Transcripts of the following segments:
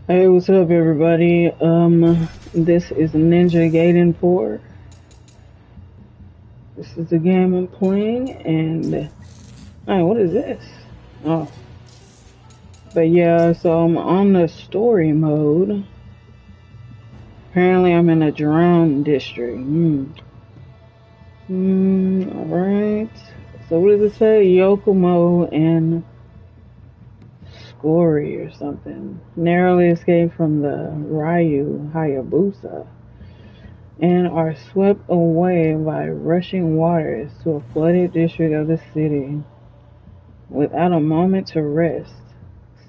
Hey, what's up, everybody? This is Ninja Gaiden 4. This is the game I'm playing, and hey, what is this? Oh, but yeah, so I'm on the story mode. Apparently, I'm in a drowned district. Alright. So, what does it say? Yokomo and Scory or something. Narrowly escaped from the Ryu Hayabusa and are swept away by rushing waters to a flooded district of the city. Without a moment to rest,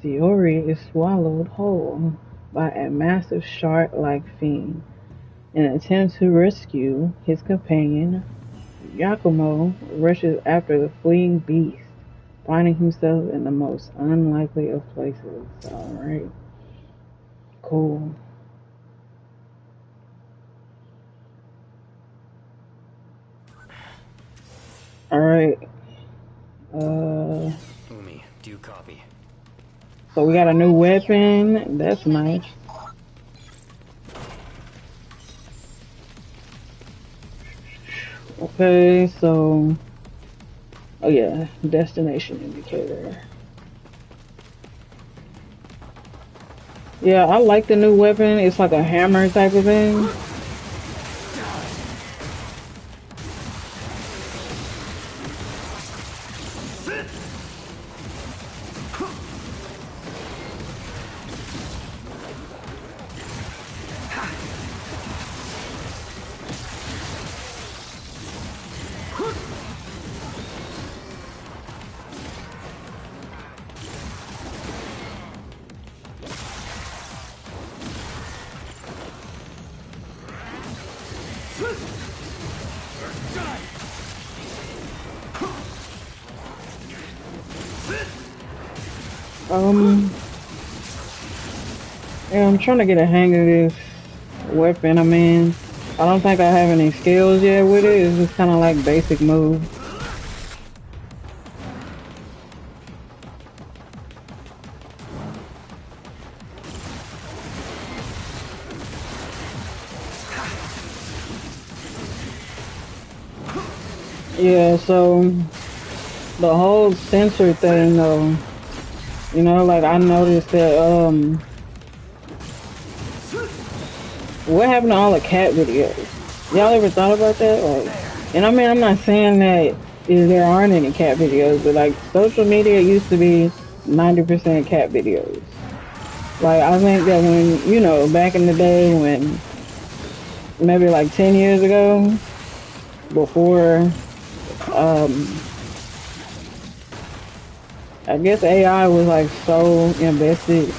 Shiori is swallowed whole by a massive shark-like fiend. In an attempt to rescue his companion, Yakumo rushes after the fleeing beast, finding himself in the most unlikely of places. Alright. Cool. Alright. Umi, do you copy? So we got a new weapon. That's nice. Okay, so... Oh yeah, destination indicator. Yeah, I like the new weapon. It's like a hammer type of thing. Yeah, I'm trying to get a hang of this weapon. I mean, I don't think I have any skills yet with it. It's just kind of like basic moves. Yeah, so the whole censor thing though, you know, like I noticed that what happened to all the cat videos? Y'all ever thought about that? Like, and I mean, I'm not saying that there aren't any cat videos, but like social media used to be 90% cat videos. Like I think that when, you know, back in the day when maybe like 10 years ago, before I guess AI was like so invested.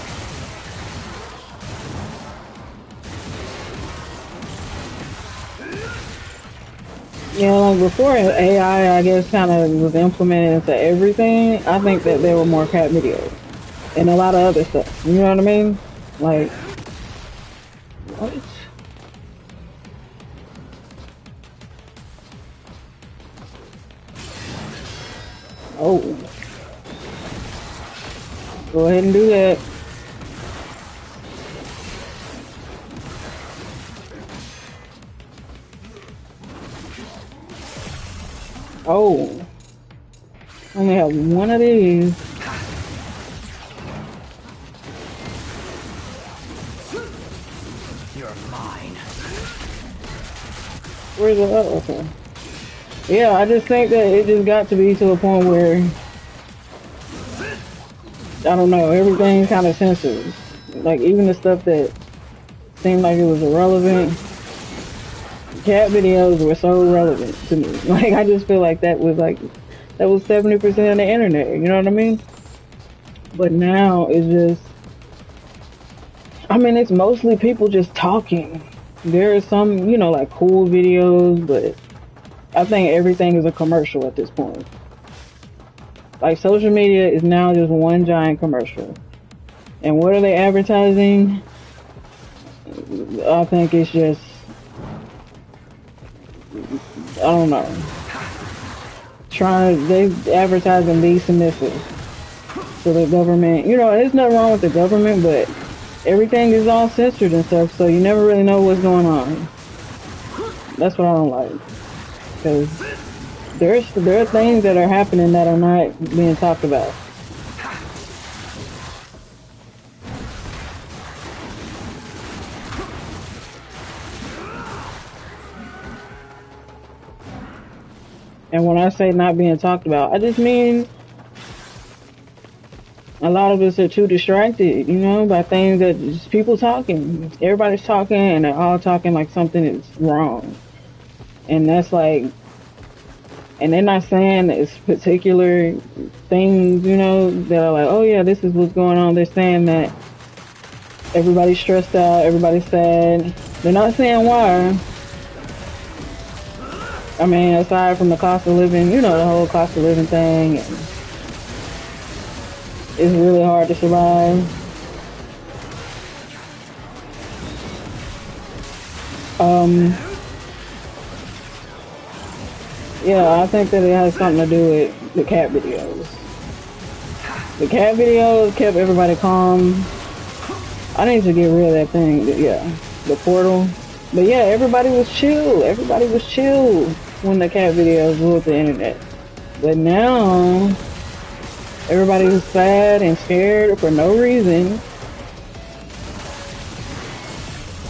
Yeah, like before AI, I guess, kind of was implemented into everything. I think that there were more cat videos and a lot of other stuff. You know what I mean? Like, what? Oh, go ahead and do that. Oh, only have one of these. You're mine. Where's the other? Okay. Yeah, I just think that it just got to be to a point where I don't know, everything kind of censored. Like even the stuff that seemed like it was irrelevant. Cat videos were so relevant to me. Like I just feel like that was 70% of the internet. You know what I mean? But now it's just, I mean, it's mostly people just talking. There are some, you know, like cool videos, but I think everything is a commercial at this point. Like social media is now just one giant commercial. And what are they advertising? I think it's just, I don't know. They advertising be submissive to the government. You know, there's nothing wrong with the government, but everything is all censored and stuff, so you never really know what's going on. That's what I don't like, because there are things that are happening that are not being talked about. And when I say not being talked about, I just mean a lot of us are too distracted, you know, by things that just people talking. Everybody's talking and they're all talking like something is wrong. And that's like, and they're not saying it's particular things, you know, that are like, oh yeah, this is what's going on. They're saying that everybody's stressed out, everybody's sad. They're not saying why. I mean, aside from the cost of living, you know, the whole cost of living thing, and it's really hard to survive. Yeah, I think that it has something to do with the cat videos. The cat videos kept everybody calm. I need to get rid of that thing, yeah, the portal. But yeah, everybody was chill. Everybody was chill when the cat videos ruled the internet. But now, everybody was sad and scared for no reason.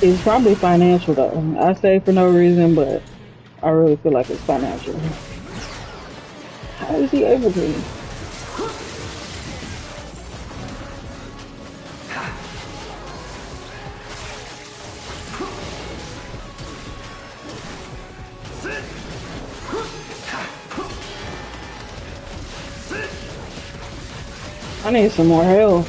It's probably financial though. I say for no reason, but I really feel like it's financial. How is he able to? I need some more health.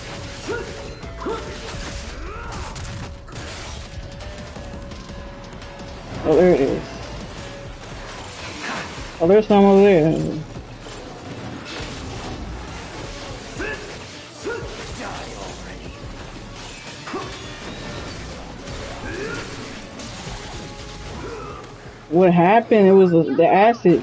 Oh, there it is. Oh, there's some over there. What happened? It was the acid.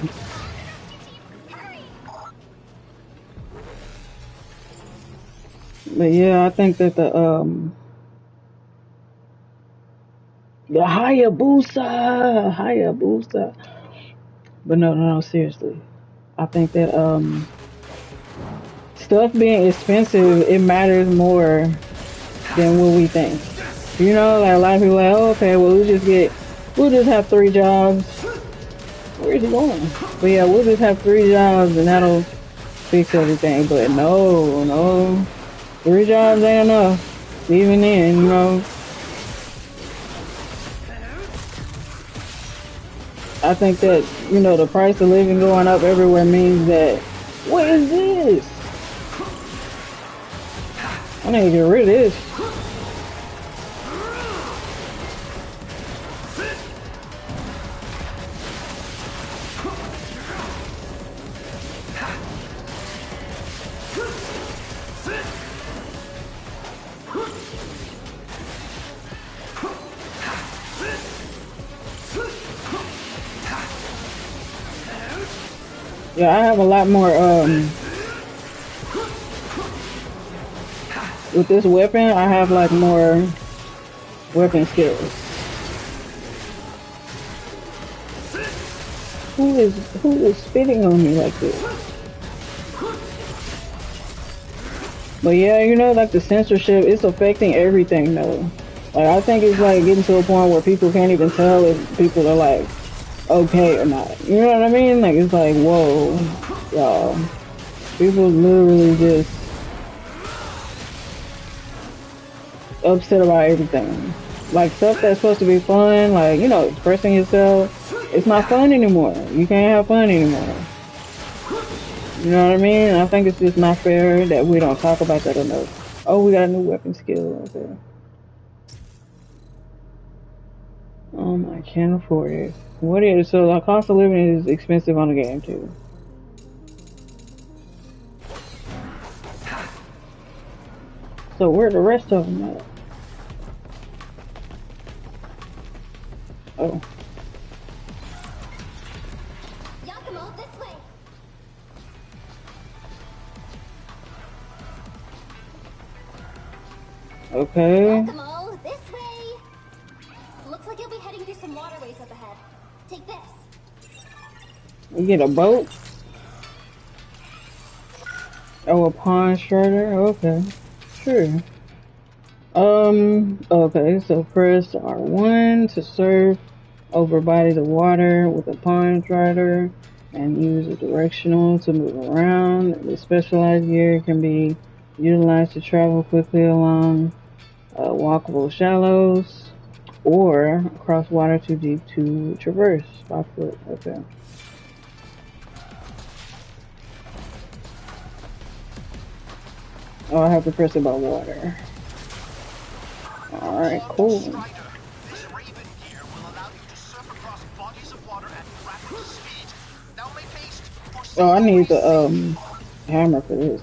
But yeah, I think that the Hayabusa. But no, seriously. I think that stuff being expensive, it matters more than what we think. You know, like a lot of people are like, oh, okay, well we'll just have 3 jobs. Where is he going? But yeah, we'll just have 3 jobs and that'll fix everything. But no. 3 jobs ain't enough. Even then, you know. I think that, you know, the price of living going up everywhere means that, what is this? I need to get rid of this. Yeah, I have a lot more, with this weapon, I have like more weapon skills. Who is spitting on me like this? But yeah, you know, like the censorship, it's affecting everything though. Like I think it's like getting to a point where people can't even tell if people are like okay or not. You know what I mean? Like it's like, whoa, y'all. People literally just upset about everything. Like stuff that's supposed to be fun, like, you know, expressing yourself, it's not fun anymore. You can't have fun anymore. You know what I mean? I think it's just not fair that we don't talk about that enough. Oh, we got a new weapon skill. Okay. I can't afford it. What is, so the cost of living is expensive on the game too. So where are the rest of them at? Oh. Okay. Take this. You get a boat? Oh, a pawn strider? Okay. Sure. Okay, so press R1 to surf over bodies of water with a pawn strider and use a directional to move around. The specialized gear can be utilized to travel quickly along walkable shallows or across water too deep to traverse by foot. Okay. Oh, I have to press it by water. Alright, cool. Strider. This Raven gear will allow you to surf across bodies of water at rapid speed. Now make haste. For Oh, I need the hammer for this.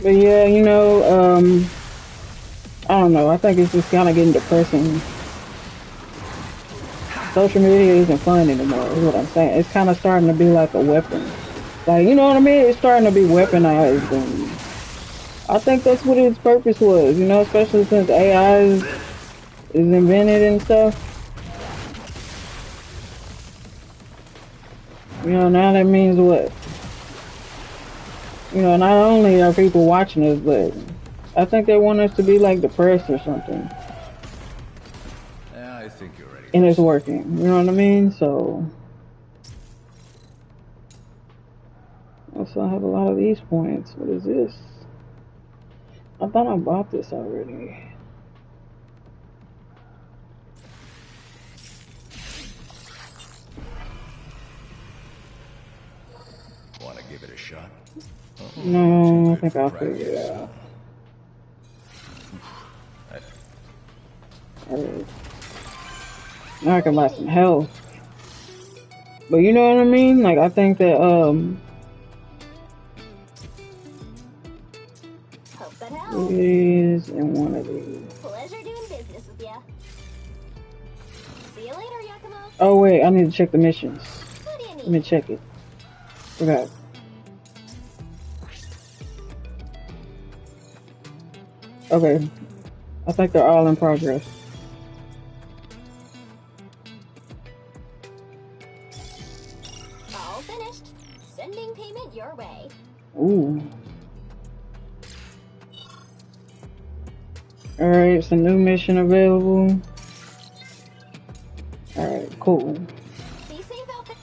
But yeah, you know, I don't know. I think it's just kind of getting depressing. Social media isn't fun anymore, is what I'm saying. It's kind of starting to be like a weapon. Like, you know what I mean? It's starting to be weaponized. And I think that's what its purpose was, you know, especially since AI is invented and stuff. You know, now that means what? You know, not only are people watching us, but I think they want us to be like depressed or something. Yeah, I think you're ready. And it's working, you know what I mean? So also I have a lot of these points. What is this? I thought I bought this already. Want to give it a shot? No, I think I'll figure it out. Alright. Now I can buy some health. But you know what I mean? Like, I think that, Hope that helps. these and one of these. Pleasure doing business with ya. See you later, Yakumo. Oh wait, I need to check the missions. What do you Let me need? check it. Forgot. Okay. I think they're all in progress. All finished. Sending payment your way. Ooh. Alright, it's a new mission available. Alright, cool. Be safe out there.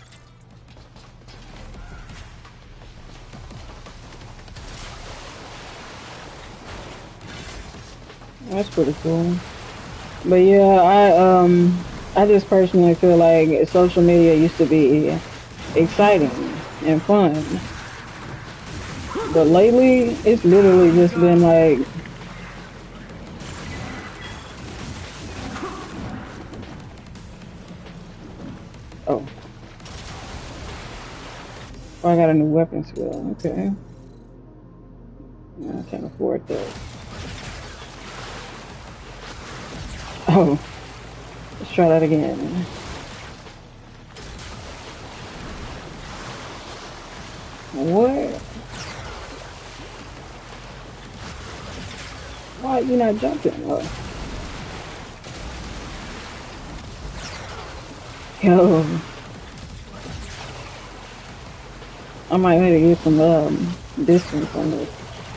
That's pretty cool. But yeah, I just personally feel like social media used to be exciting and fun. But lately, it's literally just been like, oh, I got a new weapon skill. Okay, I can't afford that. Oh, let's try that again. What? Why are you not jumping? Oh. Yo, I might need to get some distance on this.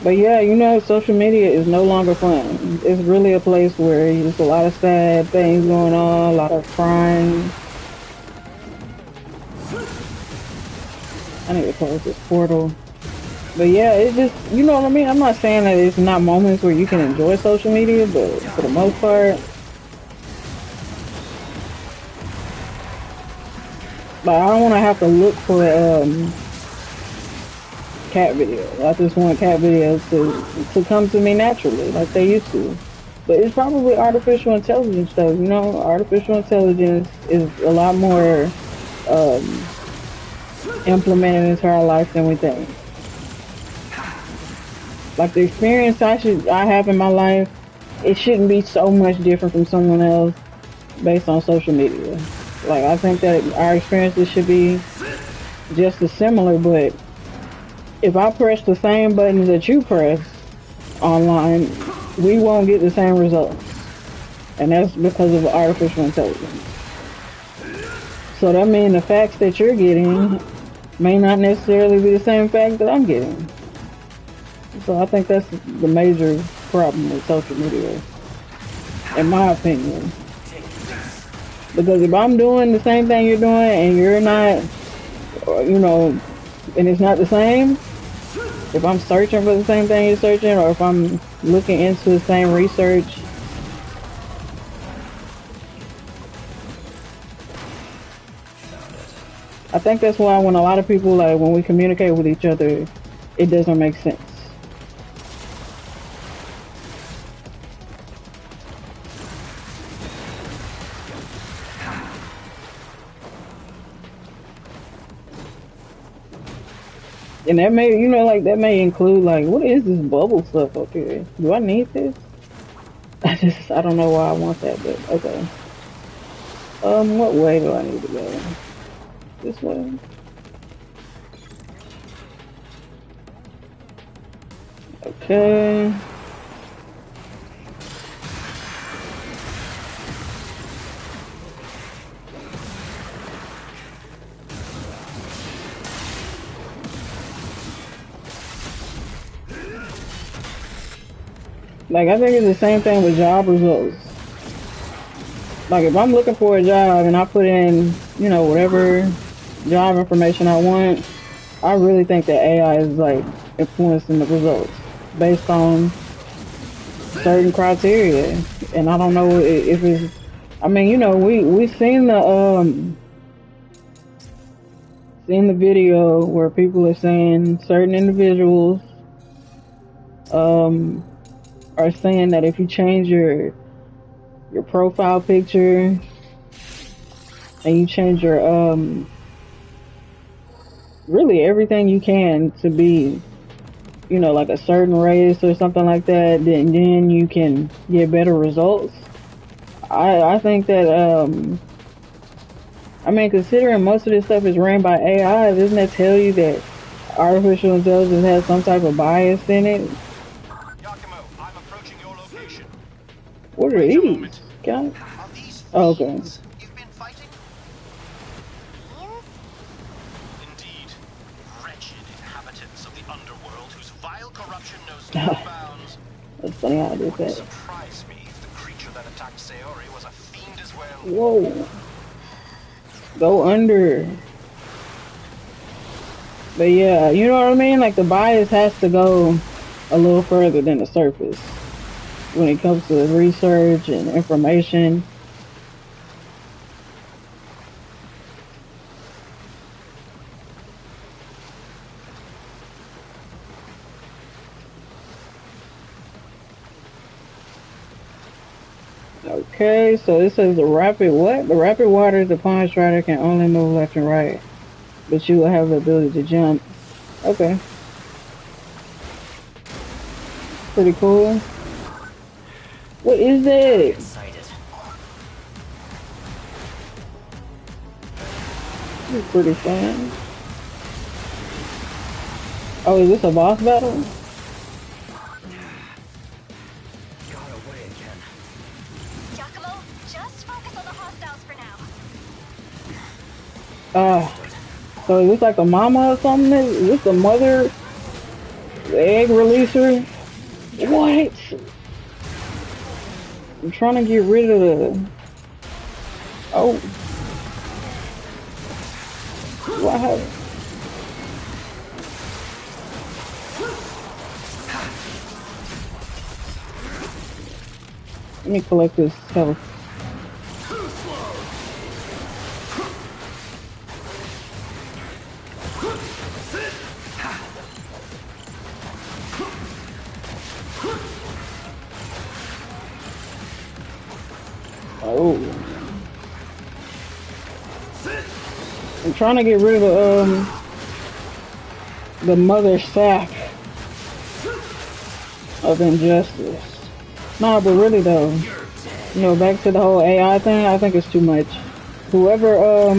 But yeah, you know, social media is no longer fun. It's really a place where there's a lot of sad things going on, a lot of crime. I need to close this portal. But yeah, it's just, you know what I mean? I'm not saying that it's not moments where you can enjoy social media, but for the most part, like, I don't want to have to look for cat videos. I just want cat videos to come to me naturally, like they used to. But it's probably artificial intelligence though, you know? Artificial intelligence is a lot more implemented into our life than we think. Like the experience I have in my life, it shouldn't be so much different from someone else based on social media. Like I think that our experiences should be just as similar, but if I press the same buttons that you press online, we won't get the same results. And that's because of artificial intelligence. So that means the facts that you're getting may not necessarily be the same facts that I'm getting. So I think that's the major problem with social media, in my opinion. Because if I'm doing the same thing you're doing and you're not, you know, and it's not the same, if I'm searching for the same thing you're searching, or if I'm looking into the same research, I think that's why when a lot of people, like, when we communicate with each other, it doesn't make sense. And that may, you know, like, that may include, like, what is this bubble stuff up here? Do I need this? I don't know why I want that, but okay. What way do I need to go? This way? Okay. Like, I think it's the same thing with job results. Like, if I'm looking for a job and I put in, you know, whatever job information I want, I really think that AI is, like, influencing the results based on certain criteria. And I don't know if it's, I mean, you know, we seen the video where people are saying certain individuals, are saying that if you change your profile picture and you change your really everything you can to be, you know, like a certain race or something like that, then you can get better results. I think that I mean, considering most of this stuff is ran by AI, doesn't that tell you that artificial intelligence has some type of bias in it? Yakimo, I'm approaching your location. What are Wait a these? moment. God. Are these Oh, okay. fiends you've been fighting? Fiends? Indeed. Wretched inhabitants of the underworld whose vile corruption knows no bounds. That's funny how I did Wouldn't that. surprise me if the creature that attacked Sayori was a fiend as well. Whoa. Go under. But yeah, you know what I mean? Like the bias has to go a little further than the surface when it comes to research and information. Okay, so it says the rapid what? The rapid water, the pawn strider can only move left and right, but you will have the ability to jump. Okay. Pretty cool. What is that? Excited. This is pretty fun. Oh, is this a boss battle? Got away again. Giacomo, just focus on the hostiles for now. So is this like a mama or something? Is this the mother? The egg releaser? What? I'm trying to get rid of the... Oh. What happened? Let me collect this health. Oh. I'm trying to get rid of the mother sack. of injustice. Nah, but really though, you know, back to the whole AI thing, I think it's too much. Whoever,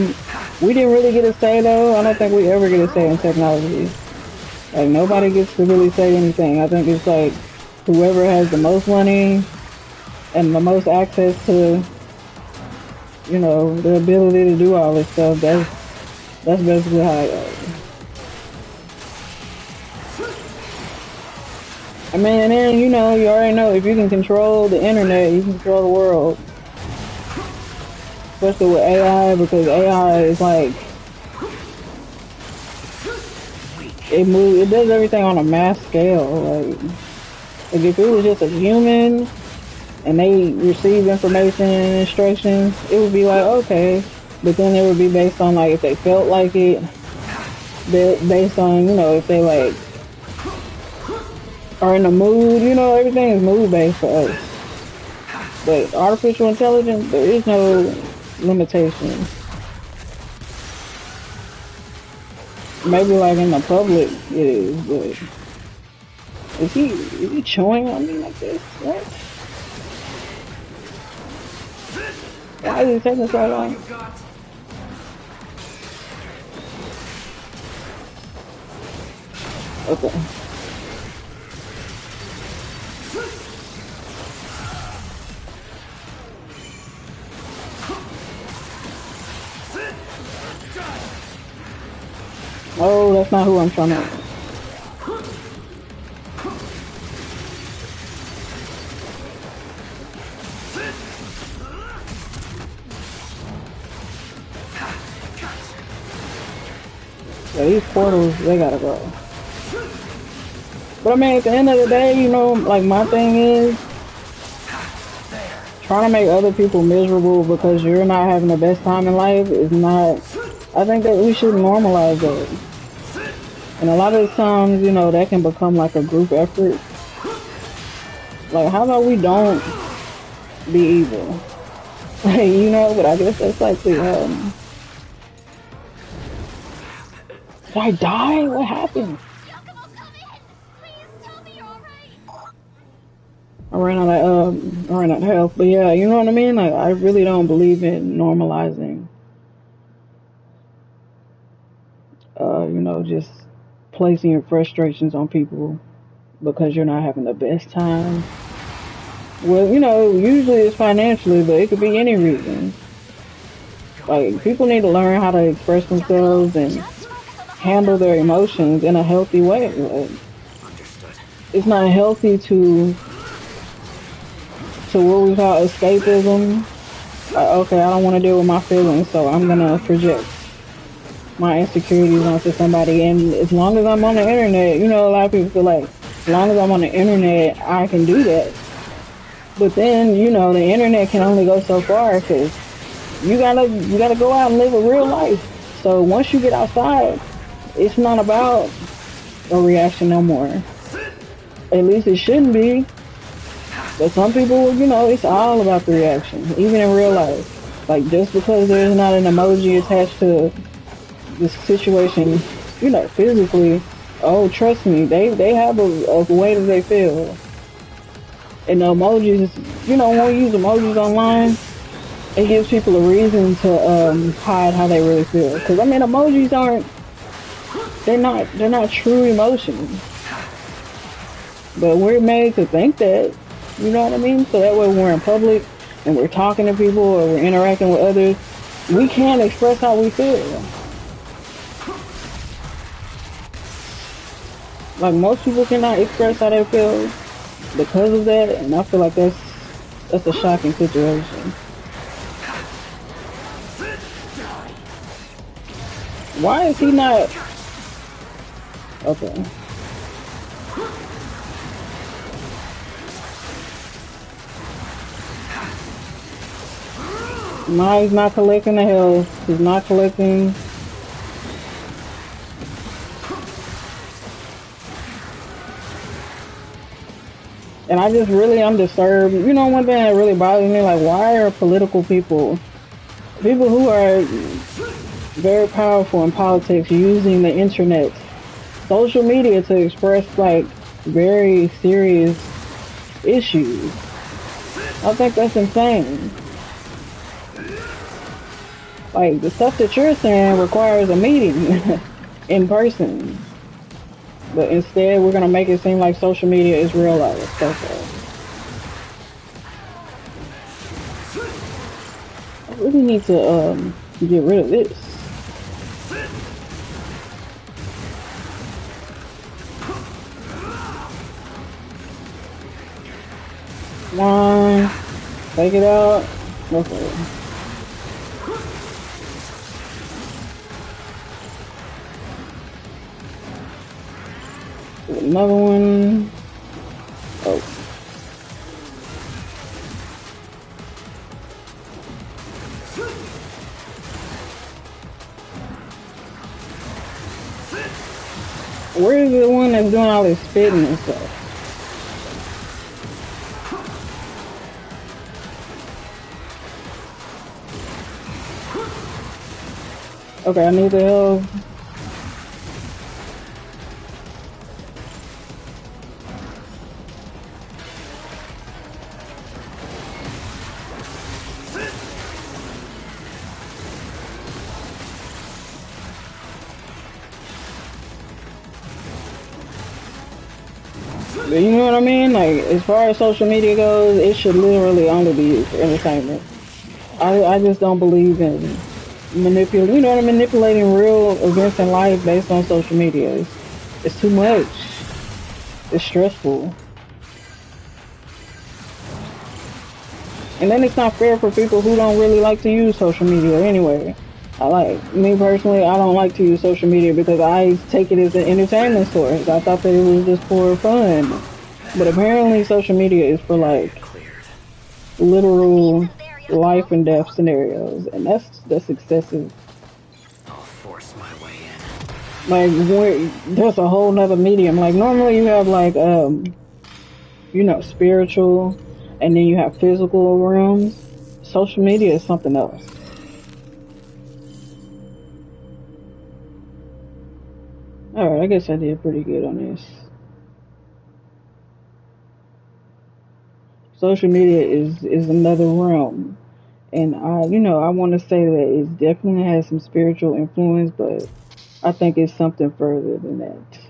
we didn't really get a say though. I don't think we ever get a say in technology. Like, nobody gets to really say anything. I think it's like, whoever has the most money and the most access to, you know, the ability to do all this stuff, that's basically how it goes. I mean, and then, you know, you already know, if you can control the internet, you can control the world. Especially with AI, because AI is like, it does everything on a mass scale. Like if it was just a human and they receive information and instructions, it would be like, okay. But then it would be based on like if they felt like it, based on, you know, if they like are in the mood, you know, everything is mood based for us. But artificial intelligence, there is no limitation. Maybe like in the public it is, but is he chewing on me like this? What? Why is it taking so long? Okay. Oh, that's not who I'm trying to. Yeah, these portals, they gotta go. But I mean, at the end of the day, you know, like my thing is trying to make other people miserable because you're not having the best time in life is not. I think that we should normalize that. And a lot of the times, you know, that can become like a group effort. Like, how about we don't be evil? You know, but I guess that's like the, Did I die? What happened? I ran out of health. But yeah, you know what I mean? Like, I really don't believe in normalizing, you know, just placing your frustrations on people because you're not having the best time. Well, you know, usually it's financially, but it could be any reason. Like, people need to learn how to express themselves and handle their emotions in a healthy way. Like, it's not healthy to what we call escapism. Like, okay, I don't want to deal with my feelings, so I'm gonna project my insecurities onto somebody. And as long as I'm on the internet, you know, a lot of people feel like as long as I'm on the internet, I can do that. But then, you know, the internet can only go so far because you gotta go out and live a real life. So once you get outside, it's not about a reaction no more. At least it shouldn't be. But some people, you know, it's all about the reaction, even in real life. Like, just because there's not an emoji attached to the situation, you know, physically, oh, trust me, they have a way that they feel. And the emojis, you know, when we use emojis online, it gives people a reason to hide how they really feel. Because, I mean, emojis they're not true emotions. But we're made to think that, you know what I mean? So that way when we're in public and we're talking to people or we're interacting with others, we can't express how we feel. Like, most people cannot express how they feel because of that, and I feel like that's a shocking situation. Why is he not? Okay. No, he's not collecting the health. He's not collecting. And I'm disturbed. You know, one thing that really bothers me, like, why are political people who are very powerful in politics using the internet, social media to express, like, very serious issues. I think that's insane. Like, the stuff that you're saying requires a meeting in person. But instead, we're gonna make it seem like social media is real life. That's all. I really need to get rid of this. Come on, take it out. Okay. Another one. Oh. Where is the one that's doing all this spitting and stuff? Okay, I need the help. You know what I mean? Like, as far as social media goes, it should literally only be used for entertainment. I just don't believe in manipulating real events in life based on social media. It's too much. It's stressful. And then it's not fair for people who don't really like to use social media anyway. Me personally, I don't like to use social media because I take it as an entertainment source. I thought that it was just for fun. But apparently social media is for like literal life and death scenarios. And that's excessive. I'll force my way in. Like, there's a whole nother medium. Like, normally you have like, spiritual, and then you have physical realms. Social media is something else. Alright, I guess I did pretty good on this. Social media is another realm. And I want to say that it definitely has some spiritual influence, but I think it's something further than that.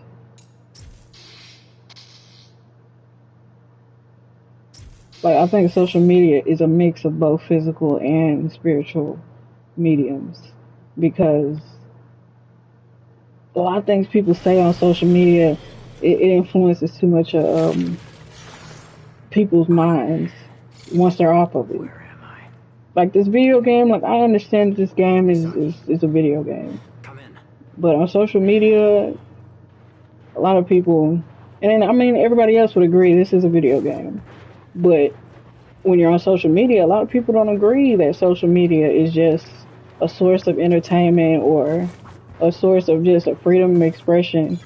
Like, I think social media is a mix of both physical and spiritual mediums, because a lot of things people say on social media, it influences too much of people's minds once they're off of it. Where am I? Like this video game, like I understand that this game is a video game. Come in. But on social media, a lot of people, and I mean everybody else would agree this is a video game. But when you're on social media, a lot of people don't agree that social media is just a source of entertainment or a source of just a freedom of expression.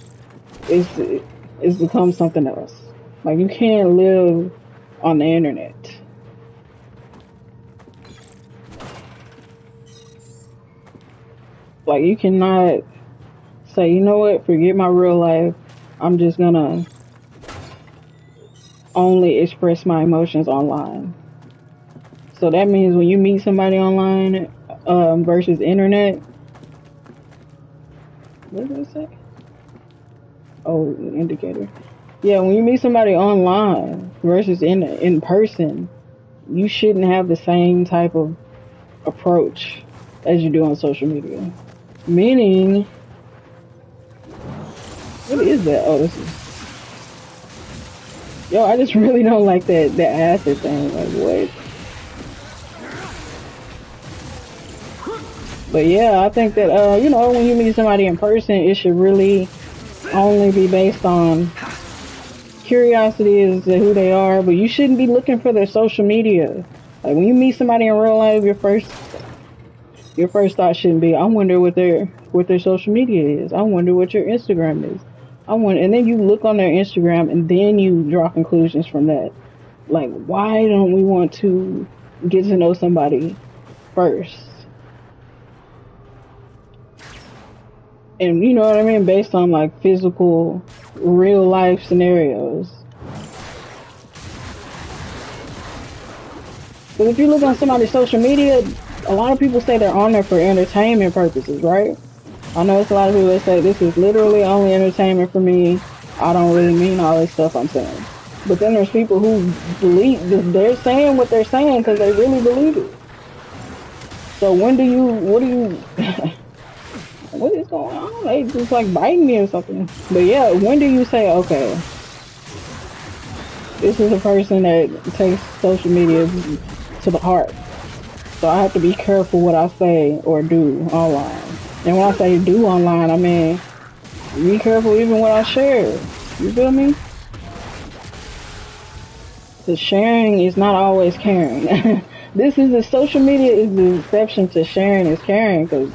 It's become something else. Like, you can't live on the internet. Like, you cannot say, you know what, forget my real life. I'm just gonna only express my emotions online. So that means when you meet somebody online versus internet, what did I say? Oh, indicator. Yeah, when you meet somebody online versus in person, you shouldn't have the same type of approach as you do on social media. Meaning, what is that? Oh, this is. Yo, I just really don't like that acid thing. Like, what? But yeah, I think that when you meet somebody in person, it should really only be based on curiosity as to who they are, but you shouldn't be looking for their social media. Like, when you meet somebody in real life, your first thought shouldn't be, I wonder what their social media is. I wonder what your Instagram is. And then you look on their Instagram and then you draw conclusions from that. Like, why don't we want to get to know somebody first? And you know what I mean? Based on like physical, real life scenarios. Because if you look on somebody's social media, a lot of people say they're on there for entertainment purposes, right? I know it's a lot of people that say this is literally only entertainment for me. I don't really mean all this stuff I'm saying. But then there's people who believe they're saying what they're saying because they really believe it. So what do you, what is going on? They just like biting me or something. But yeah, when do you say, okay, this is a person that takes social media to the heart. So I have to be careful what I say or do online. And when I say do online, I mean be careful even what I share. You feel me? Because sharing is not always caring. This is the social media is the exception to sharing is caring, because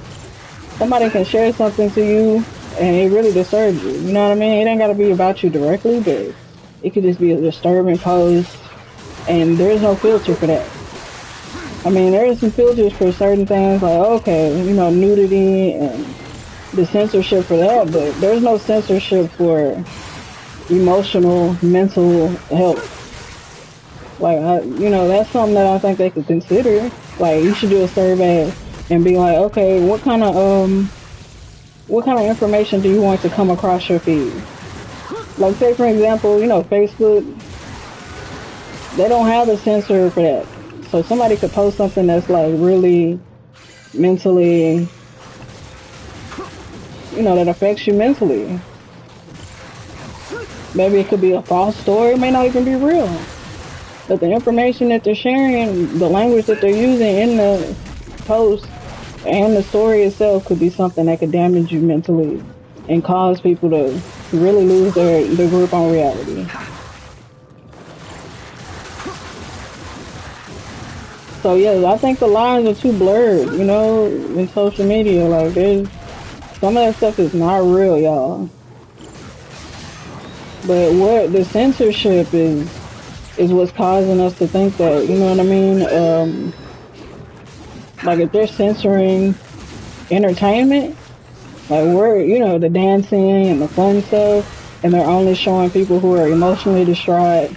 somebody can share something to you and it really disturbs you. You know what I mean? It ain't got to be about you directly, but it could just be a disturbing post, and there's no filter for that. I mean, there are some filters for certain things, like, okay, you know, nudity and the censorship for that, but there's no censorship for emotional, mental health. Like, you know, that's something that I think they could consider. Like, you should do a survey and be like, okay, what kind of information do you want to come across your feed? Like, say for example, you know, Facebook, they don't have a censor for that. So somebody could post something that's like really mentally, you know, that affects you mentally. Maybe it could be a false story, it may not even be real. But the information that they're sharing, the language that they're using in the post and the story itself could be something that could damage you mentally and cause people to really lose their grip on reality. So yeah, I think the lines are too blurred, you know, in social media. Like, there's some of that stuff is not real, y'all. But what the censorship is what's causing us to think that, you know what I mean? Like, if they're censoring entertainment, like, we're, you know, the dancing and the fun stuff, and they're only showing people who are emotionally distraught,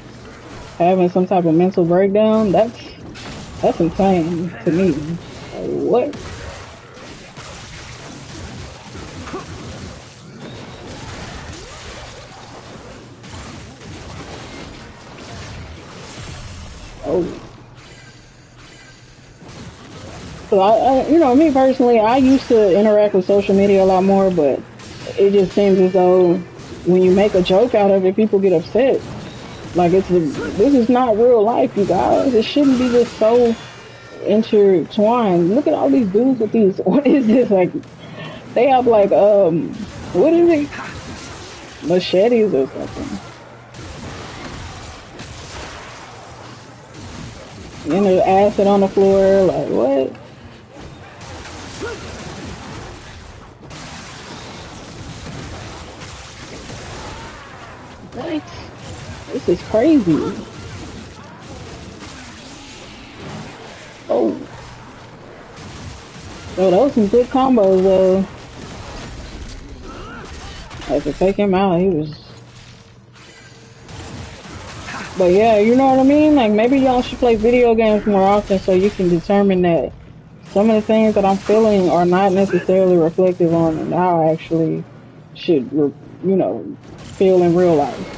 having some type of mental breakdown, that's insane to me. Like, what? Oh. So I, you know, me personally, I used to interact with social media a lot more, but it just seems as though when you make a joke out of it, people get upset. Like, this is not real life, you guys. It shouldn't be just so intertwined. Look at all these dudes with these, what is this? Like, they have like, what is it? Machetes or something. And there's acid on the floor, like, what? What? This is crazy. Oh. Yo, those some good combos, though. Like, to take him out, he was... But yeah, you know what I mean? Like, maybe y'all should play video games more often so you can determine that some of the things that I'm feeling are not necessarily reflective on how I actually should, you know, feel in real life.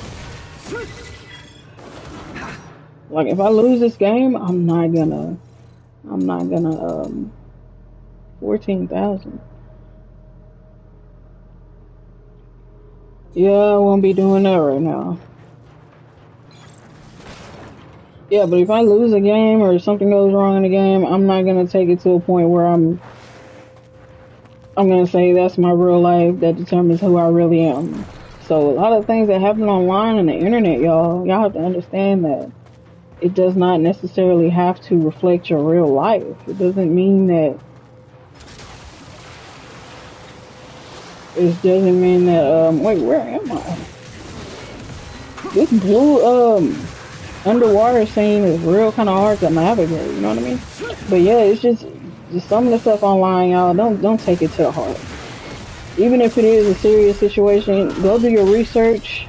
Like, if I lose this game, I'm not gonna, 14,000. Yeah, I won't be doing that right now. Yeah, but if I lose a game or something goes wrong in the game, I'm not gonna take it to a point where I'm gonna say that's my real life that determines who I really am. So a lot of things that happen online on the internet, y'all have to understand that it does not necessarily have to reflect your real life. It doesn't mean that wait, where am I? This blue underwater scene is real kind of hard to navigate, you know what I mean? But yeah, it's just some of the stuff online, y'all, don't take it to the heart. Even if it is a serious situation, go do your research.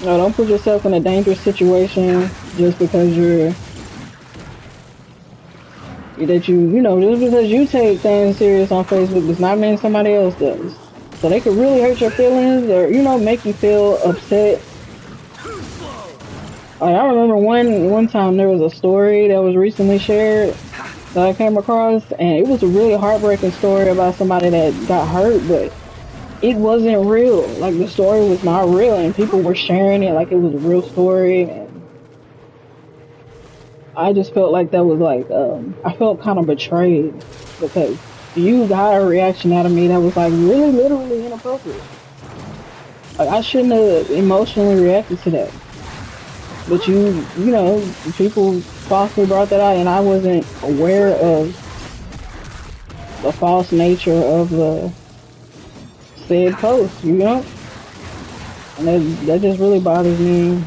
No, don't put yourself in a dangerous situation just because just because you take things serious on Facebook does not mean somebody else does. So they could really hurt your feelings or, make you feel upset. Like, I remember one time there was a story that was recently shared that I came across, and it was a really heartbreaking story about somebody that got hurt, but it wasn't real. Like, the story was not real, and people were sharing it like it was a real story, and I just felt like that was like, I felt kind of betrayed because you got a reaction out of me that was like really literally inappropriate. Like, I shouldn't have emotionally reacted to that. But people falsely brought that out, and I wasn't aware of the false nature of the said post, And that just really bothers me.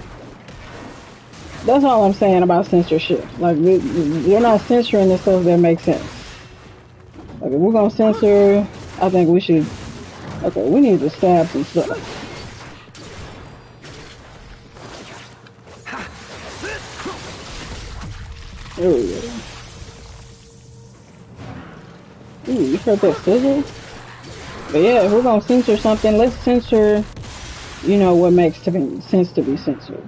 That's all I'm saying about censorship. Like, you're not censoring the stuff that makes sense. Like, if we're gonna censor, I think we should. Okay, we need to stab some stuff. There we go. Ooh, you heard that sizzle? But yeah, if we're gonna censor something, let's censor, what makes sense to be censored.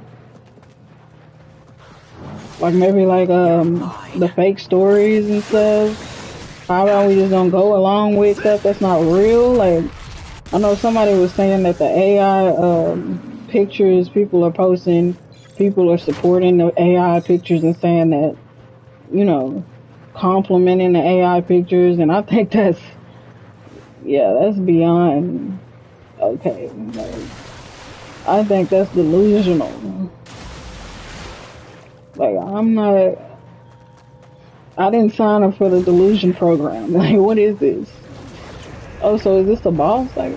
Like maybe like the fake stories and stuff. How about we just don't go along with stuff that's not real? Like, I know somebody was saying that the AI pictures people are posting, people are supporting the AI pictures and saying that, complimenting the AI pictures, and I think that's beyond okay. Like, I think that's delusional. Like, I didn't sign up for the delusion program. Like, what is this? Oh, so is this the boss? Like,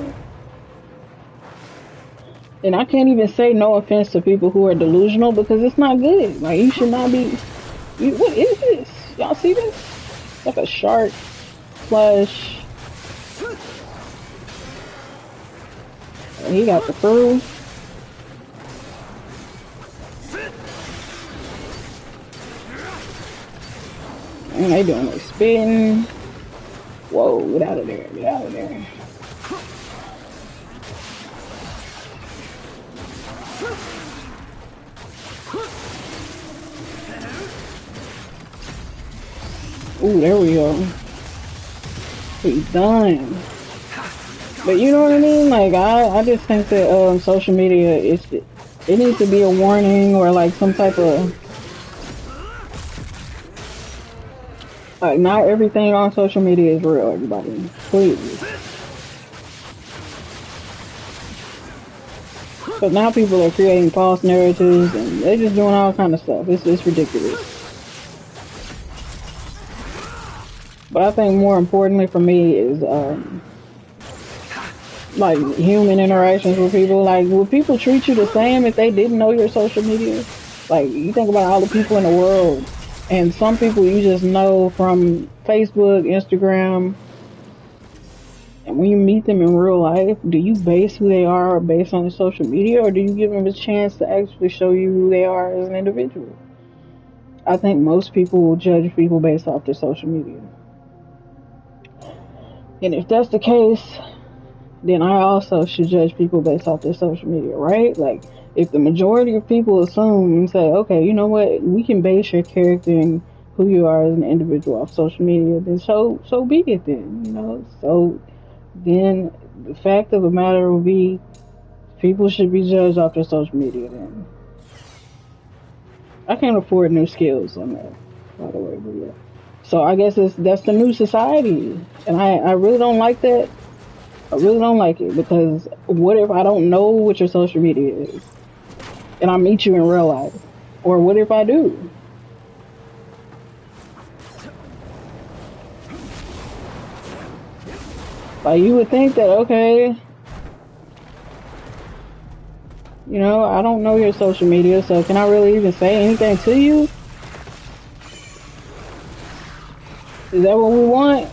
and I can't even say no offense to people who are delusional because it's not good. Like, you should not be. What is this? Y'all see this? It's like a shark slash. And he got the fur. And they doing like spitting. Whoa, get out of there, get out of there. Ooh, there we go. He's done. But you know what I mean? Like, I just think that social media, it needs to be a warning or like some type of... Like, not everything on social media is real, everybody. Please. But now people are creating false narratives and they're just doing all kind of stuff. It's ridiculous. But I think more importantly for me is like human interactions with people. Like, would people treat you the same if they didn't know your social media? Like, you think about all the people in the world, and some people you just know from Facebook, Instagram, and when you meet them in real life, do you base who they are based on their social media, or do you give them a chance to actually show you who they are as an individual? I think most people will judge people based off their social media. And if that's the case, then I also should judge people based off their social media, right? Like, if the majority of people assume and say, okay, you know what, we can base your character and who you are as an individual off social media, then so be it then, So then the fact of the matter will be, people should be judged off their social media then. I can't afford new skills on that, by the way, but yeah. So I guess that's the new society, and I really don't like that. I really don't like it, because what if I don't know what your social media is and I meet you in real life? Or what if I do? Like, you would think that, okay, I don't know your social media, so can I really even say anything to you? Is that what we want?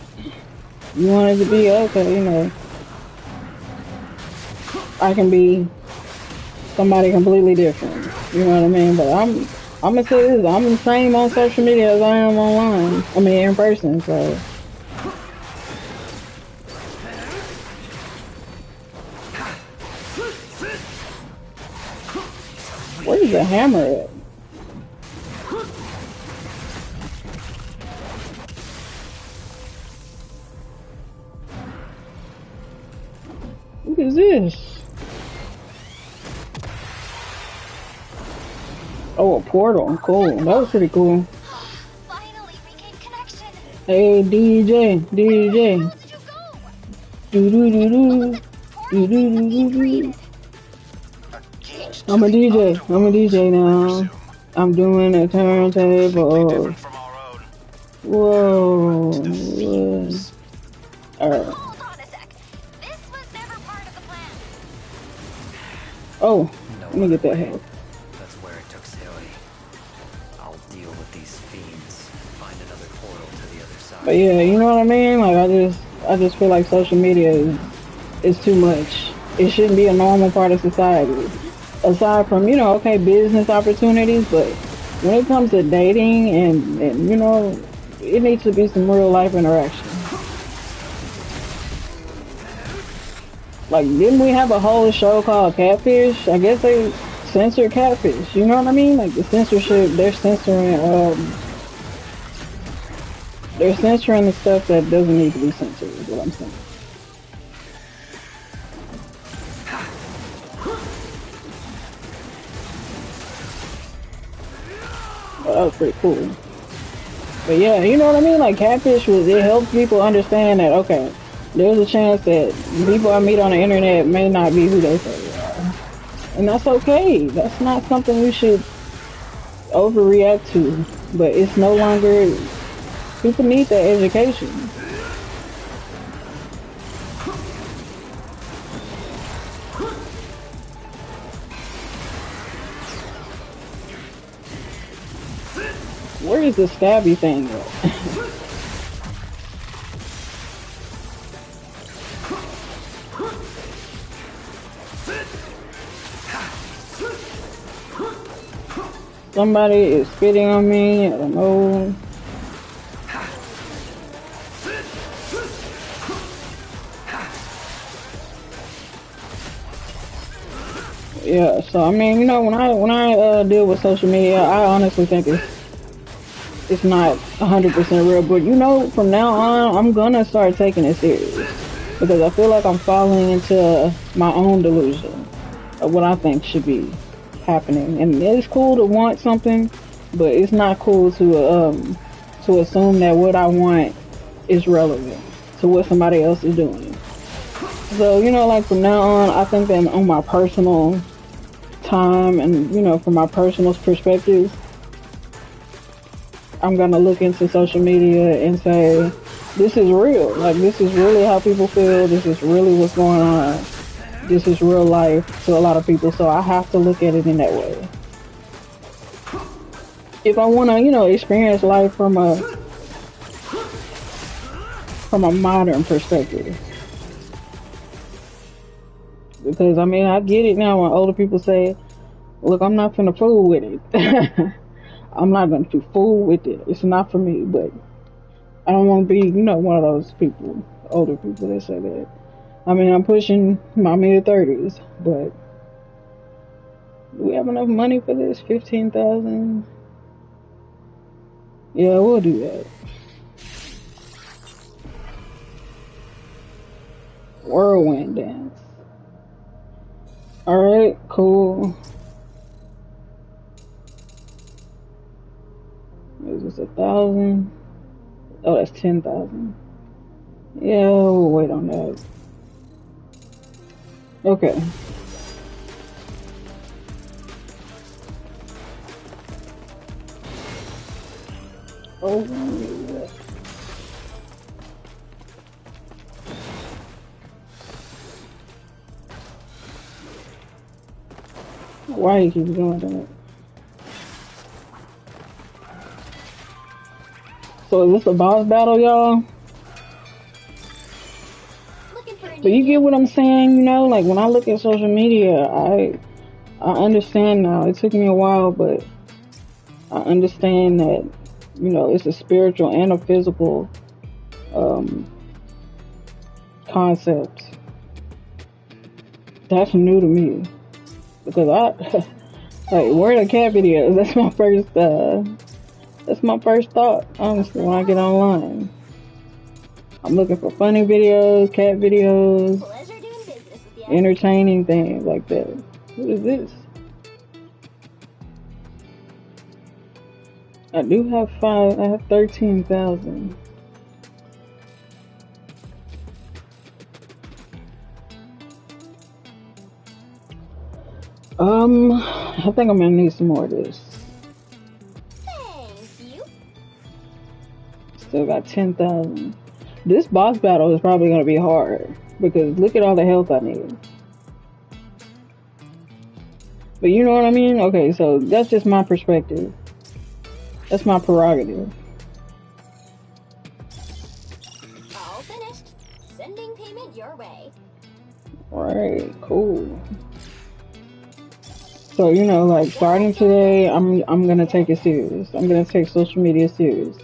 You want it to be, okay, I can be somebody completely different. You know what I mean? But I'm gonna say this, I'm the same on social media as I am online. I mean in person, so where is the hammer at? What is this? Oh, a portal. Cool. That was pretty cool. Finally regained connection. Hey, DJ. DJ. Where did you go? Do do do do. The Do do portal seemed to do be do do. created. A gate to I'm a the DJ. I'm a underworld, DJ I now. presume. I'm doing a Completely turntable. different from our own. Whoa. The themes. Alright. Hold on a sec. This was never part of the plan. Oh, No let me get that other way. help. That's where it took Haley. I'll deal with these fiends. Find another portal to the other side. But yeah, you know what I mean? Like I just feel like social media is too much. It shouldn't be a normal part of society. Aside from, you know, okay, business opportunities, but when it comes to dating and you know, it needs to be some real life interaction. Like, didn't we have a whole show called Catfish? I guess they censored Catfish. You know what I mean? Like the censorship, they're censoring the stuff that doesn't need to be censored. Is what I'm saying. Oh, that was pretty cool. But yeah, you know what I mean? Like Catfish it helps people understand that, okay, there's a chance that people I meet on the internet may not be who they say they are. And that's okay. That's not something we should overreact to. But it's no longer, people need that education. Where is the stabby thing at? Somebody is spitting on me. I don't know. Yeah, so I mean, you know, when I deal with social media, I honestly think it's not 100% real. But you know, from now on, I'm gonna start taking it serious because I feel like I'm falling into my own delusion of what I think should be happening. And it's cool to want something, but it's not cool to assume that what I want is relevant to what somebody else is doing. So, you know, like from now on, I think that on my personal time and, you know, from my personal perspective, I'm gonna look into social media and say, this is real. Like, this is really how people feel. This is really what's going on. This is real life to a lot of people, so I have to look at it in that way. If I want to, you know, experience life from a modern perspective. Because, I mean, I get it now when older people say, look, I'm not finna fool with it. I'm not gonna fool with it. It's not for me, but I don't want to be, you know, one of those people, older people that say that. I mean, I'm pushing my mid-30s, but do we have enough money for this? 15,000? Yeah, we'll do that. Whirlwind dance. Alright, cool. Is this 1,000? Oh, that's 10,000. Yeah, we'll wait on that. Okay. Oh, yeah. Why you keep doing that? So is this a boss battle, y'all? Looking for a But you new get what I'm saying, you know? Like when I look at social media, I I understand now. It took me a while, but I understand that, you know, it's a spiritual and a physical um, concept. That's new to me because I like where the cat videos. That's my first. That's my first thought. Honestly, when I get online, I'm looking for funny videos, cat videos, Pleasure doing business with you. entertaining things like that. What is this? I do have 5. I have 13,000. I think I'm gonna need some more of this. Thank you. Still got 10,000. This boss battle is probably gonna be hard because look at all the health I need. But you know what I mean? Okay, so that's just my perspective. That's my prerogative. All finished. Sending payment your way. Alright, cool. So, you know, like starting today, I'm gonna take it serious. I'm gonna take social media serious.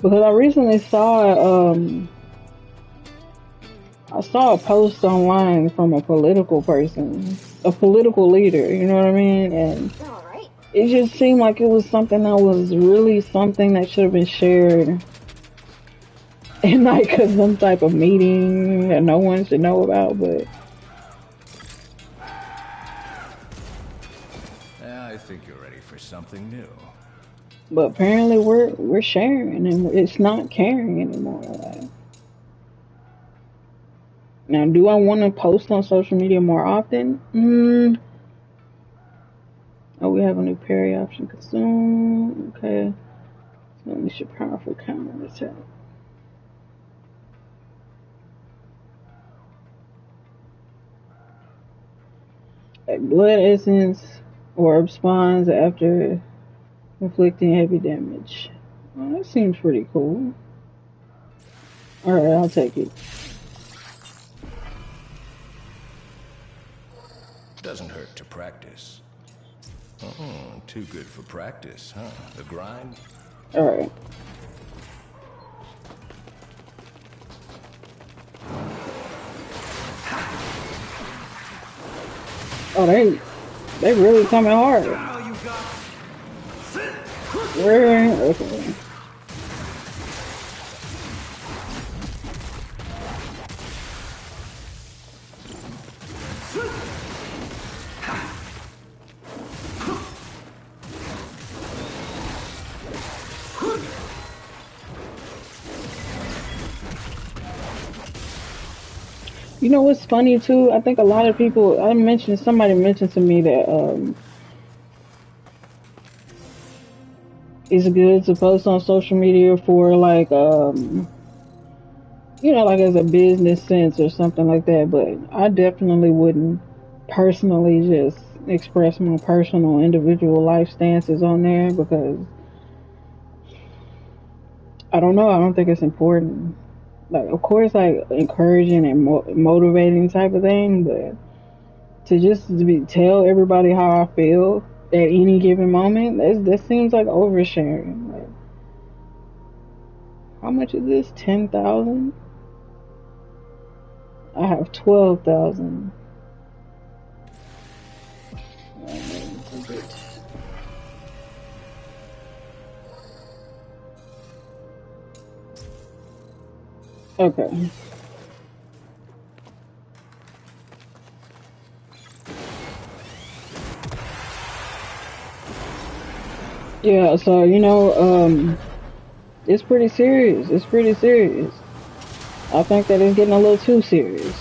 Because I recently saw I saw a post online from a political person, a political leader, you know what I mean? And All right. it just seemed like it was something that was really something that should have been shared in like some type of meeting that no one should know about, but I think you're ready for something new. but apparently we're sharing and it's not caring anymore. Like, now, do I want to post on social media more often? Oh, we have a new parry option. Consume. Okay. So unleash your powerful counter attack. Like blood essence orb spawns after inflicting heavy damage. Well, that seems pretty cool. Alright, I'll take it. Doesn't hurt to practice. Oh, too good for practice, huh? The grind? Alright. Oh, they really coming hard. Where? Okay. You know what's funny too? I think a lot of people. Somebody mentioned to me that it's good to post on social media for like you know, like as a business sense or something like that. But I definitely wouldn't personally just express my personal individual life stances on there because I don't know. I don't think it's important. Like, of course, like encouraging and motivating type of thing, but to just tell everybody how I feel at any given moment, that seems like oversharing. Like, how much is this? 10,000? I have 12,000. Okay. Yeah, so you know, it's pretty serious. It's pretty serious. I think that it's getting a little too serious.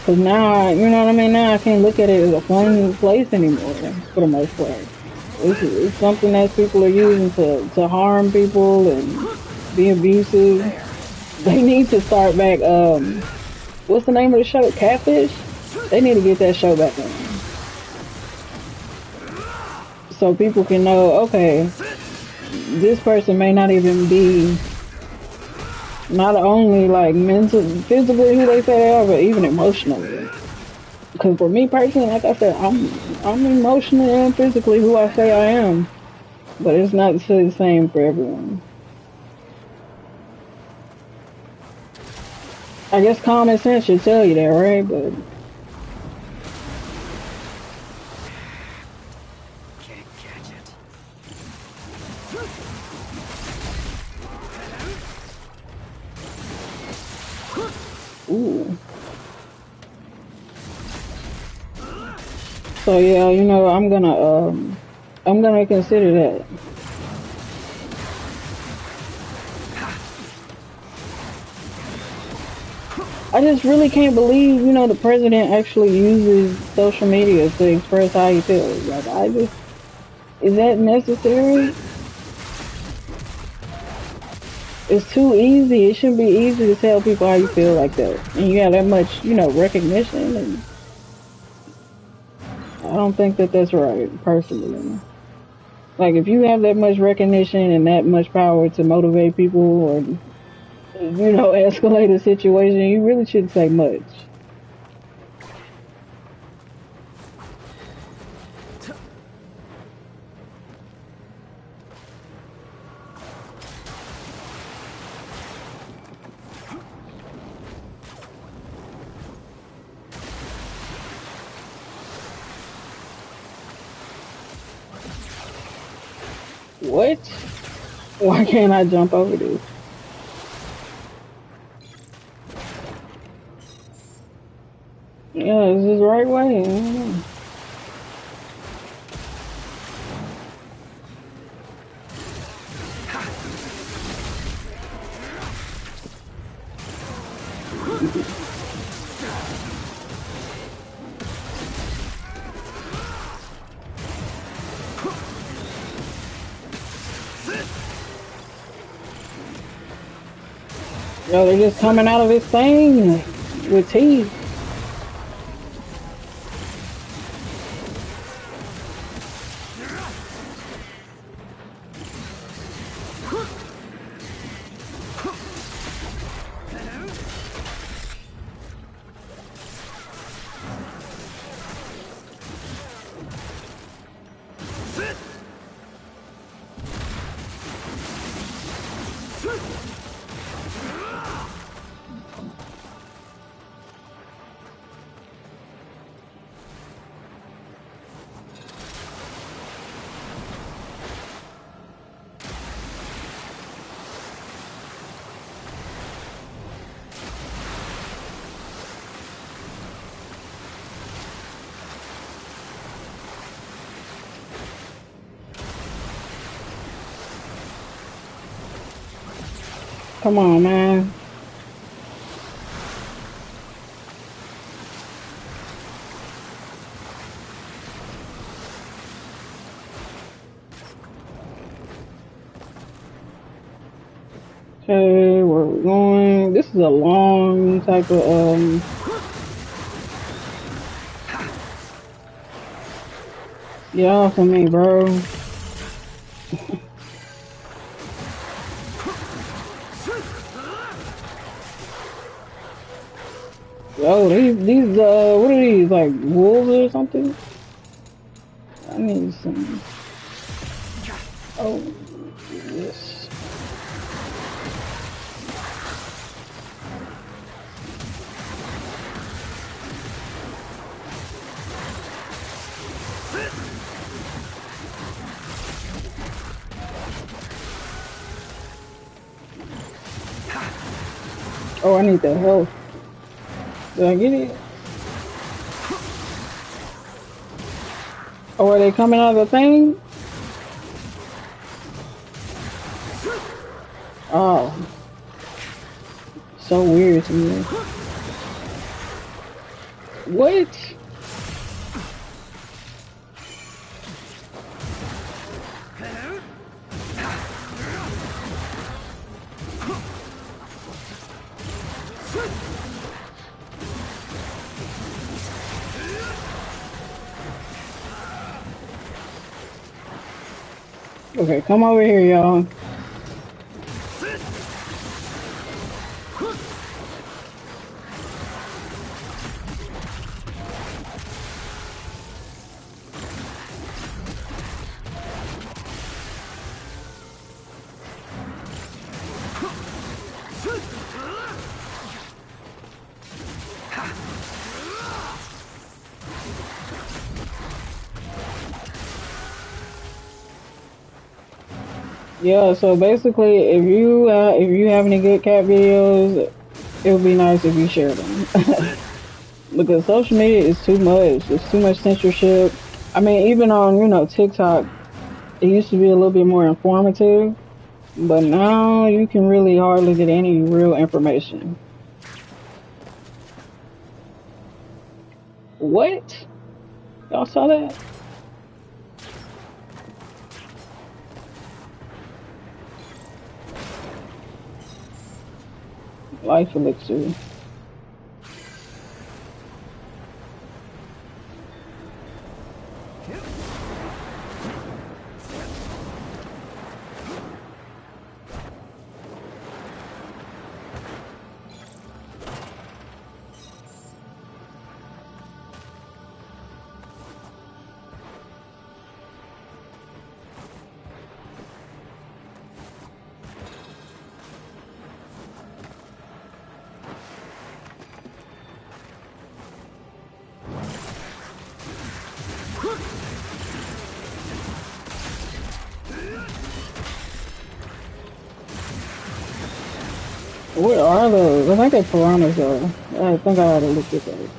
Cause now, you know what I mean. Now I can't look at it as a fun place anymore. For the most part, it's something that people are using to harm people and be abusive. They need to start back. What's the name of the show? Catfish. They need to get that show back on, so people can know. Okay, this person may not even be not only like mental, physically who they say they are, but even emotionally. Because for me personally, like I said, I'm emotionally and physically who I say I am, but it's not the same for everyone. I guess common sense should tell you that, right? But Can't catch it. ooh. So yeah, you know, I'm gonna consider that. I just really can't believe, you know, the president actually uses social media to express how he feels. Like, is that necessary? It's too easy. It shouldn't be easy to tell people how you feel like that. And you have that much, you know, recognition. And I don't think that that's right, personally. Like, if you have that much recognition and that much power to motivate people or, you know, escalate a situation, you really shouldn't say much. What? Why can't I jump over this? Yeah, is this the right way? I don't know. Yo, they're just coming out of his thing with teeth. Come on, man. Okay, where we going? This is a long type of get off of me, bro. Yo, these what are these, like wolves or something? I need some. Oh, yes. Oh, I need that health. Did I get it? Oh, are they coming out of the thing? Oh, so weird to me. What? Okay, come over here, y'all. Yeah, so basically, if you have any good cat videos, it would be nice if you share them. Because social media is too much. It's too much censorship. I mean, even on TikTok, it used to be a little bit more informative, but now you can really hardly get any real information. What? Y'all saw that? Life elixir. What are those? I think they're piranhas though. I think I ought to look at those.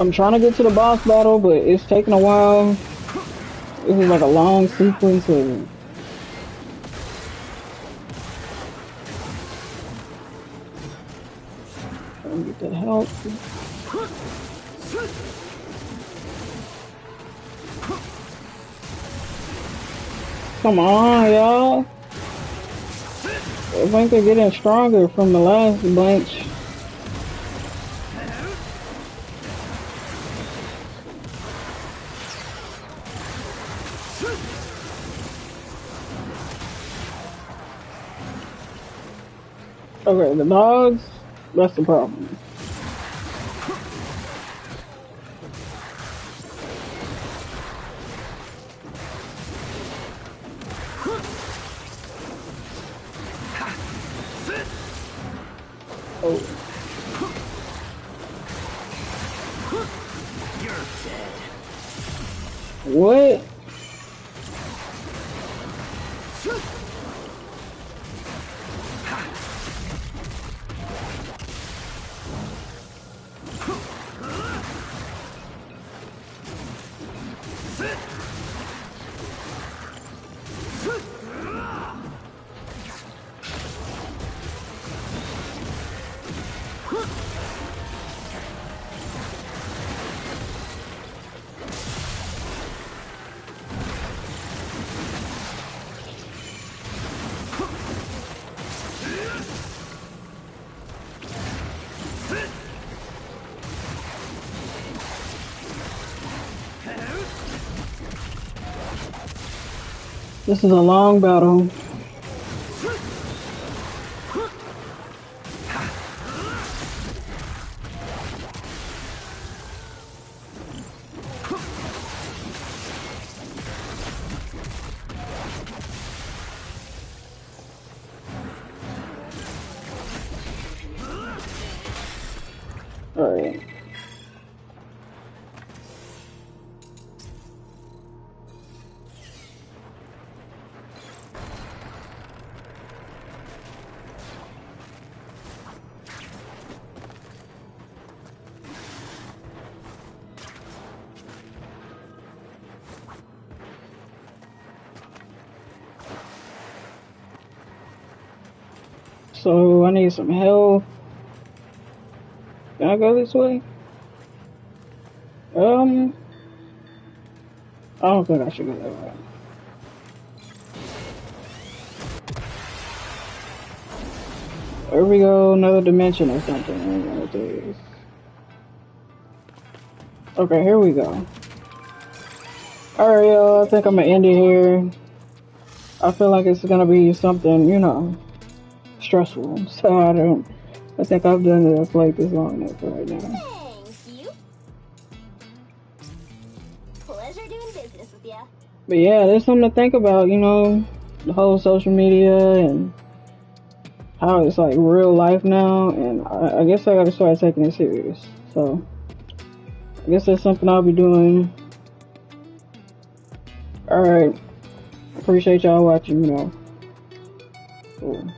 I'm trying to get to the boss battle, but it's taking a while. This is like a long sequence of... Trying to get the help. Come on, y'all. I think they're getting stronger from the last bunch. Okay, the dogs, that's the problem. Oh. What? This is a long battle. All right. So I need some help. Can I go this way? I don't think I should go that way. There we go, another dimension or something. I don't know what this is. Okay, here we go. Alright, y'all, I think I'm gonna end it here. I feel like it's gonna be something, stressful. So I think I've done it. I've played this long enough for right now. Thank you. Pleasure doing business with ya. But yeah, there's something to think about, the whole social media and how it's like real life now. And I guess I gotta start taking it serious. So I guess that's something I'll be doing. Alright. Appreciate y'all watching, you know. Cool.